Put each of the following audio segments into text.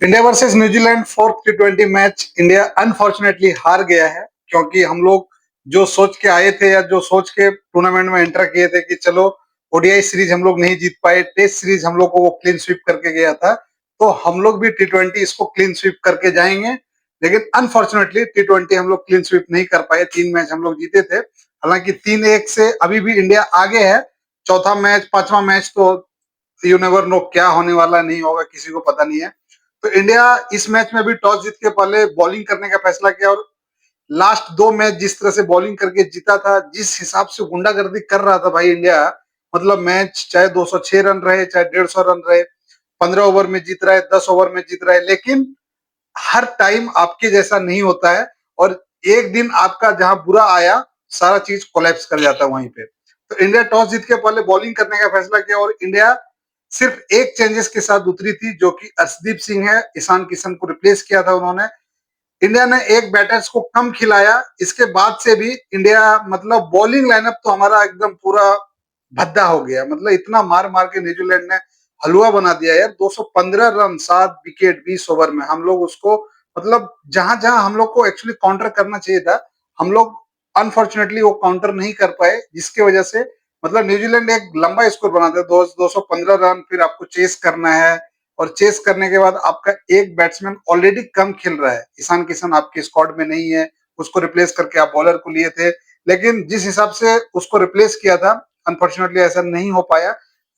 India versus New Zealand fourth टी20 match India unfortunately हार गया है क्योंकि हम लोग जो सोच के आए थे या जो सोच के टूर्नामेंट में एंटर किए थे कि चलो ओडीआई सीरीज हम लोग नहीं जीत पाए, टेस्ट सीरीज हम लोग को वो क्लीन स्वीप करके गया था, तो हम लोग भी टी20 इसको क्लीन स्वीप करके जाएंगे। लेकिन अनफॉर्चुनेटली टी20 हम लोग क्लीन स्वीप नहीं कर पाए। 3 मैच हम लोग जीते थे, हालांकि 3-1 से अभी भी इंडिया आगे है। चौथा मैच, पांचवा मैच तो यू नेवर नो क्या होने वाला, नहीं होगा, किसी को पता नहीं है। तो इंडिया इस मैच में भी टॉस जीत के पहले बॉलिंग करने का फैसला किया और लास्ट 2 मैच जिस तरह से बॉलिंग करके जीता था, जिस हिसाब से गुंडागर्दी कर रहा था भाई इंडिया, मतलब मैच चाहे 206 रन रहे, चाहे 150 रन रहे, 15 ओवर में जीत रहा है, 10 ओवर में जीत रहा है, लेकिन हर टाइम आपके जैसा नहीं होता है। और एक दिन आपका जहां बुरा आया, सारा चीज कोलैप्स कर जाता है वहीं पे। तो इंडिया टॉस जीत के पहले बॉलिंग करने का फैसला किया और इंडिया सिर्फ एक चेंजेस के साथ उतरी थी, जो कि अर्शदीप सिंह है। ईशान किशन को रिप्लेस किया था उन्होंने। इंडिया ने एक बैटर्स को कम खिलाया। इसके बाद से भी इंडिया, मतलब बॉलिंग लाइनअप तो हमारा एकदम पूरा भद्दा हो गया। मतलब इतना मार मार के न्यूजीलैंड ने हलवा बना दिया यार। 215 रन, 7 विकेट, 20 ओवर में हम लोग उसको, मतलब जहां जहां हम लोग को एक्चुअली काउंटर करना चाहिए था, हम लोग अनफॉर्चुनेटली वो काउंटर नहीं कर पाए, जिसकी वजह से मतलब न्यूजीलैंड एक लंबा स्कोर बनाते हैं। 215 रन, फिर आपको चेस करना है और चेस करने के बाद आपका एक बैट्समैन ऑलरेडी कम खेल रहा है। ईशान किशन आपके स्क्वाड में नहीं है, उसको रिप्लेस करके आप बॉलर को लिए थे, लेकिन जिस हिसाब से उसको रिप्लेस किया था, अनफॉर्चुनेटली ऐसा नहीं हो पाया।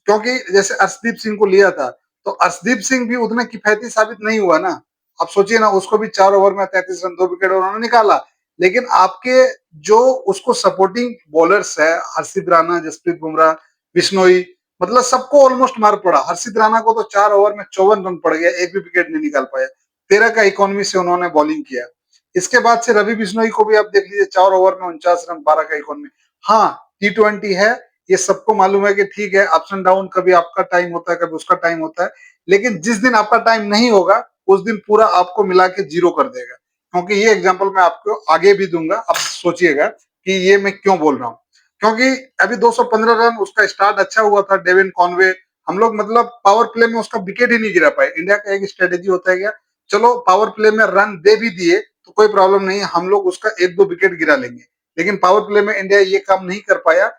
क्योंकि जैसे अर्शदीप सिंह को लिया था, तो अर्शदीप सिंह भी उतना किफायती साबित नहीं हुआ ना। आप सोचिए ना, उसको भी 4 ओवर में 33 रन, 2 विकेट उन्होंने निकाला, लेकिन आपके जो उसको सपोर्टिंग बॉलर्स है, हर्षित राणा, जसप्रीत बुमराह, बिश्नोई, मतलब सबको ऑलमोस्ट मार पड़ा। हर्षित राणा को तो 4 ओवर में 54 रन पड़ गया, एक भी विकेट नहीं निकाल पाया। 13 का इकोनॉमी से उन्होंने बॉलिंग किया। इसके बाद से रवि बिश्नोई को भी आप देख लीजिए, 4 ओवर में 49 रन, 12 का इकोनॉमी। हाँ, टी20 है, ये सबको मालूम है कि ठीक है, अप्स एंड डाउन, कभी आपका टाइम होता है, कभी उसका टाइम होता है, लेकिन जिस दिन आपका टाइम नहीं होगा, उस दिन पूरा आपको मिला के जीरो कर देगा। क्योंकि ये एग्जाम्पल मैं आपको आगे भी दूंगा, अब सोचिएगा कि ये मैं क्यों बोल रहा हूँ। क्योंकि अभी 215 रन, उसका स्टार्ट अच्छा हुआ था, डेविन कॉनवे, हम लोग मतलब पावर प्ले में उसका विकेट ही नहीं गिरा पाए। इंडिया का एक स्ट्रेटेजी होता है क्या, चलो पावर प्ले में रन दे भी दिए तो कोई प्रॉब्लम नहीं, हम लोग उसका 1-2 विकेट गिरा लेंगे। लेकिन पावर प्ले में इंडिया ये काम नहीं कर पाया।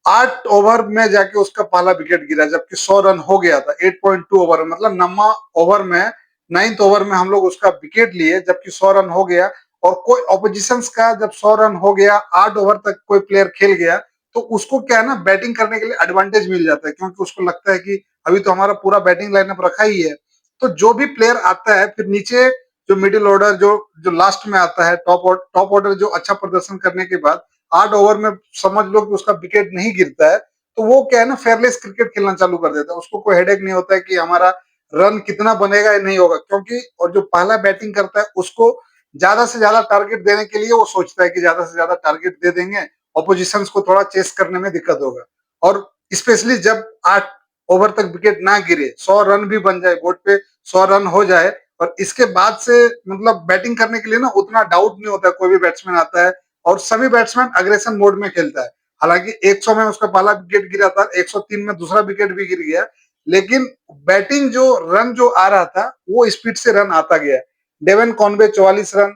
8 ओवर में जाके उसका पहला विकेट गिरा, जबकि 100 रन हो गया था 8.2 ओवर में, मतलब 9वां ओवर में, 9th ओवर में हम लोग उसका विकेट लिए, जबकि 100 रन हो गया। और कोई ऑपोजिशन का जब 100 रन हो गया, 8 ओवर तक कोई प्लेयर खेल गया, तो उसको क्या है ना, बैटिंग करने के लिए एडवांटेज मिल जाता है, क्योंकि उसको लगता है कि अभी तो हमारा पूरा बैटिंग लाइनअप रखा ही है। तो जो भी प्लेयर आता है, फिर नीचे जो मिडिल ऑर्डर, जो जो लास्ट में आता है, टॉप ऑर्डर, जो अच्छा प्रदर्शन करने के बाद 8 ओवर में समझ लो कि उसका विकेट नहीं गिरता है, तो वो क्या है ना, फेयरलेस क्रिकेट खेलना चालू कर देता है। उसको कोई हेडेक नहीं होता है कि हमारा रन कितना बनेगा या नहीं होगा, क्योंकि और जो पहला बैटिंग करता है उसको ज्यादा से ज्यादा टारगेट देने के लिए वो सोचता है कि ज्यादा से ज्यादा टारगेट दे देंगे, ऑपोजिशन को थोड़ा चेस करने में दिक्कत होगा। और स्पेशली जब 8 ओवर तक विकेट ना गिरे, 100 रन भी बन जाए, बोर्ड पे 100 रन हो जाए, और इसके बाद से मतलब बैटिंग करने के लिए ना उतना डाउट नहीं होता है। कोई भी बैट्समैन आता है और सभी बैट्समैन अग्रेशन मोड में खेलता है। हालांकि 100 में उसका पहला विकेट गिरा था, 103 में दूसरा विकेट भी गिर गया, लेकिन बैटिंग जो रन जो आ रहा था, वो स्पीड से रन आता गया। Devon Conway 44 run,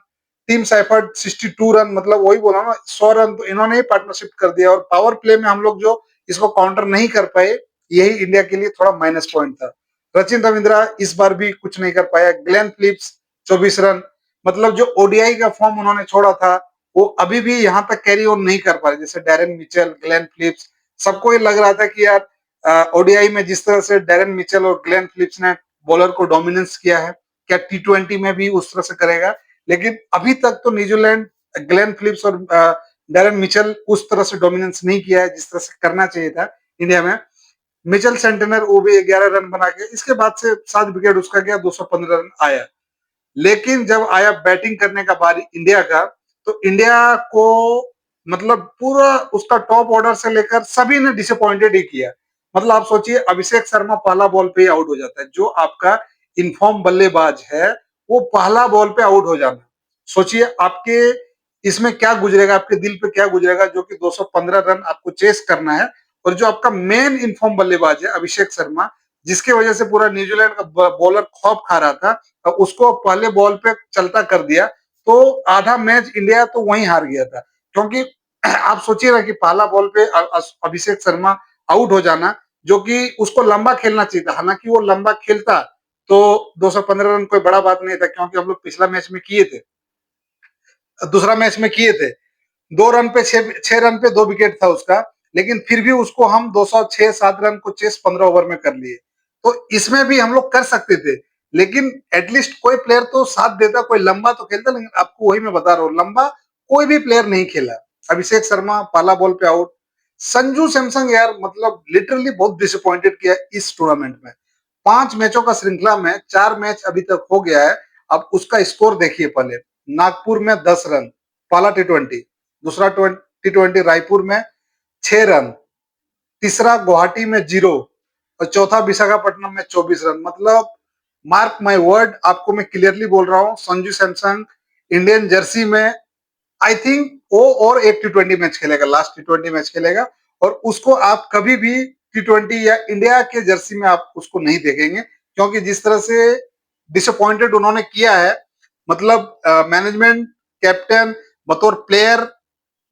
Tim Seifert 62 run, मतलब वही बोला ना, 100 रन तो इन्होंने ही पार्टनरशिप कर दिया। और पावर प्ले में हम लोग जो इसको काउंटर नहीं कर पाए, यही इंडिया के लिए थोड़ा माइनस पॉइंट था। सचिन रविंद्रा इस बार भी कुछ नहीं कर पाया। ग्लेन फिलिप्स 24 रन, मतलब जो ओडीआई का फॉर्म उन्होंने छोड़ा था, वो अभी भी यहाँ तक कैरी ऑन नहीं कर पा रहे। जैसे डैरेन मिचेल, ग्लेन फिलिप्स, सबको ये लग रहा था कि यार ओडीआई में जिस तरह से डैरेन मिचेल और ग्लेन फिलिप्स ने बॉलर को डोमिनेंस किया है, क्या टी20 में भी उस तरह से करेगा। लेकिन अभी तक तो न्यूजीलैंड, ग्लेन फिलिप्स और डैरेन मिचेल उस तरह से डोमिनेंस नहीं किया है जिस तरह से करना चाहिए था इंडिया में। मिचेल सेंटेनर वो भी 11 रन बना के, इसके बाद से 7 विकेट उसका गया, 215 रन आया। लेकिन जब आया बैटिंग करने का बारी इंडिया का, तो इंडिया को मतलब पूरा उसका टॉप ऑर्डर से लेकर सभी ने डिसअपॉइंटेड ही किया। मतलब आप सोचिए, अभिषेक शर्मा पहला बॉल पे ही आउट हो जाता है। जो आपका इनफॉर्म बल्लेबाज है, वो पहला बॉल पे आउट हो जाना, सोचिए आपके इसमें क्या गुजरेगा, आपके दिल पे क्या गुजरेगा, जो कि 215 रन आपको चेस करना है। और जो आपका मेन इनफॉर्म बल्लेबाज है अभिषेक शर्मा, जिसकी वजह से पूरा न्यूजीलैंड का बॉलर खौफ खा रहा था और उसको पहले बॉल पे चलता कर दिया, तो आधा मैच इंडिया तो वहीं हार गया था। क्योंकि आप सोचिए ना कि पहला बॉल पे अभिषेक शर्मा आउट हो जाना, जो कि उसको लंबा खेलना चाहिए था। हालांकि वो लंबा खेलता तो 215 रन कोई बड़ा बात नहीं था, क्योंकि हम लोग पिछला मैच में किए थे, दूसरा मैच में किए थे। 2 रन पे 6 रन पे 2 विकेट था उसका, लेकिन फिर भी उसको हम 206-7 रन को चेस 15 ओवर में कर लिए। तो इसमें भी हम लोग कर सकते थे, लेकिन एटलीस्ट कोई प्लेयर तो साथ देता, कोई लंबा तो खेलता। लेकिन आपको वही मैं बता रहा हूँ, लंबा कोई भी प्लेयर नहीं खेला। अभिषेक शर्मा पहला बॉल पे आउट। संजू सैमसंग यार मतलब लिटरली बहुत डिसअपॉइंटेड किया इस टूर्नामेंट में। 5 मैचों का श्रृंखला में 4 मैच अभी तक हो गया है। अब उसका स्कोर देखिए पहले। नागपुर में 10 रन, पहला टी20। दूसरा टी20 रायपुर में 6 रन, तीसरा गुवाहाटी में 0 और चौथा विशाखापट्टनम में 24 रन। मतलब मार्क माय वर्ड, आपको मैं क्लियरली बोल रहा हूँ, संजू सैमसंग इंडियन जर्सी में आई थिंक वो और एक टी20 मैच खेलेगा, लास्ट टी20 मैच खेलेगा। और उसको आप कभी भी टी20 या इंडिया के जर्सी में आप उसको नहीं देखेंगे, क्योंकि जिस तरह से डिसअपॉइंटेड उन्होंने किया है, मतलब मैनेजमेंट, कैप्टन, बतौर प्लेयर,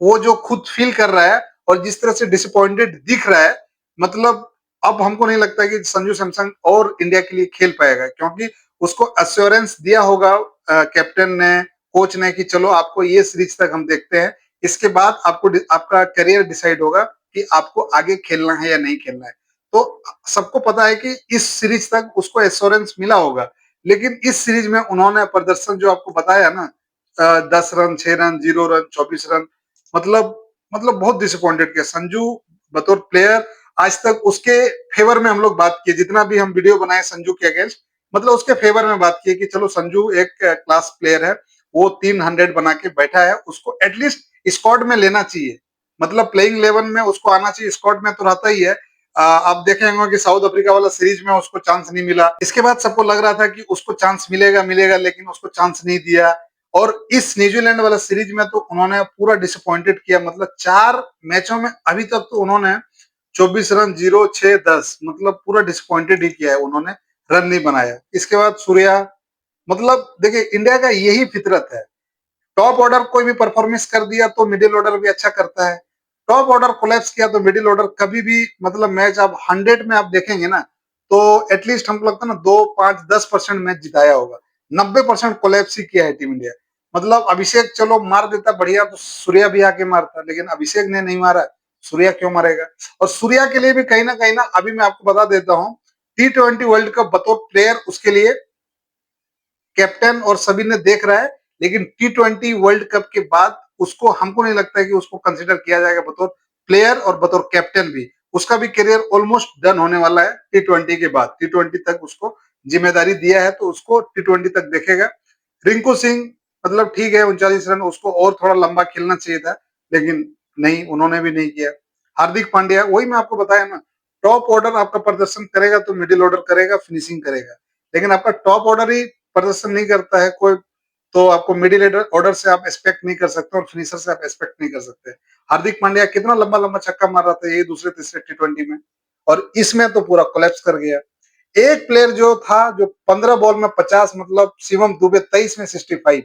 वो जो खुद फील कर रहा है और जिस तरह से डिसअपॉइंटेड दिख रहा है, मतलब अब हमको नहीं लगता कि संजू सैमसंग और इंडिया के लिए खेल पाएगा, क्योंकि उसको एश्योरेंस दिया होगा कैप्टन ने, कोच ने, कि चलो आपको ये सीरीज तक हम देखते हैं, इसके बाद आपको आपका करियर डिसाइड होगा कि आपको आगे खेलना है या नहीं खेलना है। तो सबको पता है कि इस सीरीज तक उसको एश्योरेंस मिला होगा, लेकिन इस सीरीज में उन्होंने प्रदर्शन जो आपको बताया ना, 10 रन, 6 रन, 0 रन, 24 रन, मतलब बहुत डिसअपॉइंटेड किया संजू बतौर प्लेयर। आज तक उसके फेवर में हम लोग बात किए, जितना भी हम वीडियो बनाए संजू के अगेंस्ट, मतलब उसके फेवर में बात किए कि चलो संजू एक क्लास प्लेयर है, वो 300 बना के बैठा है, उसको एटलीस्ट स्क्वाड में लेना चाहिए, मतलब प्लेइंग 11 में उसको आना चाहिए, स्क्वाड में तो रहता ही है। आप देखे होंगे कि साउथ अफ्रीका वाला सीरीज में उसको चांस नहीं मिला, इसके बाद सबको लग रहा था कि उसको चांस मिलेगा मिलेगा, लेकिन उसको चांस नहीं दिया। और इस न्यूजीलैंड वाला सीरीज में तो उन्होंने पूरा डिसअपॉइंटेड किया, मतलब 4 मैचों में अभी तक तो उन्होंने 24 रन, 0, 6, 10, मतलब पूरा डिसअपॉइंटेड ही किया है उन्होंने, रन नहीं बनाया। इसके बाद सूर्या, मतलब देखिए इंडिया का यही फितरत है, टॉप ऑर्डर कोई भी परफॉर्मेंस कर दिया तो मिडिल ऑर्डर भी अच्छा करता है, टॉप ऑर्डर कोलैप्स किया तो मिडिल ऑर्डर कभी भी, मतलब मैच आप 100 में आप देखेंगे ना, तो एटलीस्ट हमको लगता है ना 2, 5, 10% मैच जिताया होगा। 90% कोलैप्स ही किया है टीम इंडिया। मतलब अभिषेक चलो मार देता बढ़िया, तो सूर्या भी आके मारता, लेकिन अभिषेक ने नहीं मारा, सूर्या क्यों मारेगा? और सूर्या के लिए भी कहीं ना अभी मैं आपको बता देता हूँ, टी20 वर्ल्ड कप बतौर प्लेयर उसके लिए कैप्टन और सभी ने देख रहा है, लेकिन टी20 वर्ल्ड कप के बाद उसको, हमको नहीं लगता है कि उसको कंसिडर किया जाएगा बतौर प्लेयर और बतौर कैप्टन भी। उसका भी करियर ऑलमोस्ट डन होने वाला है टी20 के बाद, टी20 तक उसको जिम्मेदारी दिया है, तो उसको टी20 तक देखेगा। रिंकू सिंह, मतलब ठीक है 39 रन, उसको और थोड़ा लंबा खेलना चाहिए था, लेकिन नहीं, उन्होंने भी नहीं किया। हार्दिक पांड्या, वही मैं आपको बताया ना, टॉप ऑर्डर आपका प्रदर्शन करेगा तो मिडिल ऑर्डर करेगा, फिनिशिंग करेगा, लेकिन आपका टॉप ऑर्डर ही प्रदर्शन नहीं करता है कोई, तो आपको मिडिल ऑर्डर से आप एक्सपेक्ट नहीं कर सकते और फिनिशर से आप एक्सपेक्ट नहीं कर सकते। हार्दिक पांड्या कितना लंबा लंबा छक्का मार रहा था ये दूसरे तीसरे टी20 में, और इसमें तो पूरा कोलैप्स कर गया। एक प्लेयर जो था जो 15 बॉल में 50, मतलब शिवम दुबे 23 में 65,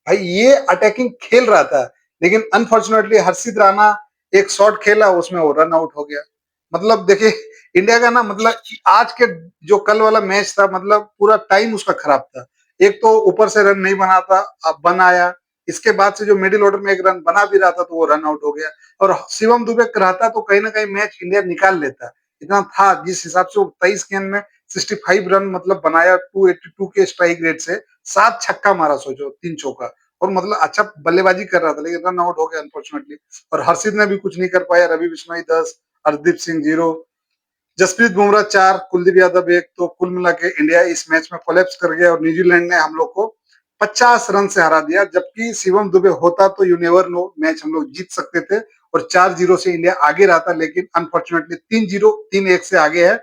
भाई ये अटैकिंग खेल रहा था, लेकिन अनफॉर्चुनेटली हर्षित राणा एक शॉट खेला, उसमें वो रन आउट हो गया। मतलब देखिए इंडिया का ना, मतलब आज के जो कल वाला मैच था, मतलब पूरा टाइम उसका खराब था। एक तो ऊपर से रन नहीं बना था, अब बन आया, इसके बाद से जो मिडिल ऑर्डर में एक रन बना भी रहा था तो वो रन आउट हो गया। और शिवम दुबे रहता तो कहीं ना कहीं मैच इंडिया निकाल लेता, इतना था जिस हिसाब से वो 23 गेंद में 65 रन मतलब बनाया, 282 के स्ट्राइक रेट से, 7 छक्का मारा, सोचो 3 चौका, और मतलब अच्छा बल्लेबाजी कर रहा था, लेकिन रन आउट हो गया अनफॉर्चुनेटली। और हर्षित ने भी कुछ नहीं कर पाया, रवि बिश्नोई 10, हरदीप सिंह 0, जसप्रीत बुमराह 4, कुलदीप यादव 1। तो कुल मिला के इंडिया इस मैच में कोलैप्स कर गया और न्यूजीलैंड ने हम लोग को 50 रन से हरा दिया, जबकि शिवम दुबे होता तो यू नेवर नो, मैच हम लोग जीत सकते थे और 4-0 से इंडिया आगे रहता, लेकिन अनफॉर्चुनेटली 3-0, 3-1 से आगे है।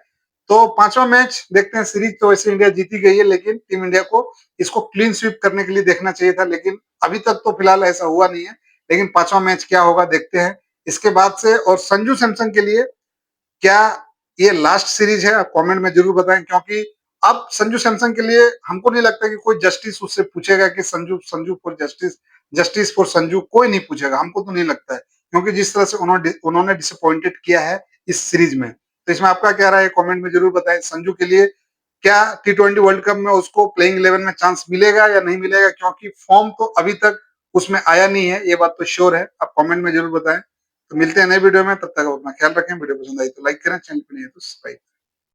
तो पांचवा मैच देखते हैं, सीरीज तो वैसे इंडिया जीती गई है, लेकिन टीम इंडिया को इसको क्लीन स्वीप करने के लिए देखना चाहिए था, लेकिन अभी तक तो फिलहाल ऐसा हुआ नहीं है। लेकिन पांचवा मैच क्या होगा देखते हैं इसके बाद से। और संजू सैमसंग के लिए क्या ये लास्ट सीरीज है? आप कमेंट में जरूर बताएं, क्योंकि अब संजू सैमसन के लिए हमको नहीं लगता कि कोई जस्टिस उससे पूछेगा कि Sanju Sanju for justice, justice for Sanju, कोई नहीं पूछेगा, हमको तो नहीं लगता है, क्योंकि जिस तरह से उन्होंने डिसअपॉइंटेड किया है इस सीरीज में। तो इसमें आपका क्या राय है, कमेंट में जरूर बताएं। संजू के लिए क्या T20 वर्ल्ड कप में उसको प्लेइंग 11 में चांस मिलेगा या नहीं मिलेगा, क्योंकि फॉर्म तो अभी तक उसमें आया नहीं है, ये बात तो श्योर है। आप कमेंट में जरूर बताएं। तो मिलते हैं नए वीडियो में, तब तक अपना ख्याल रखें। वीडियो पसंद आई तो लाइक करें, चैनल पर नहीं है तो सब्सक्राइब।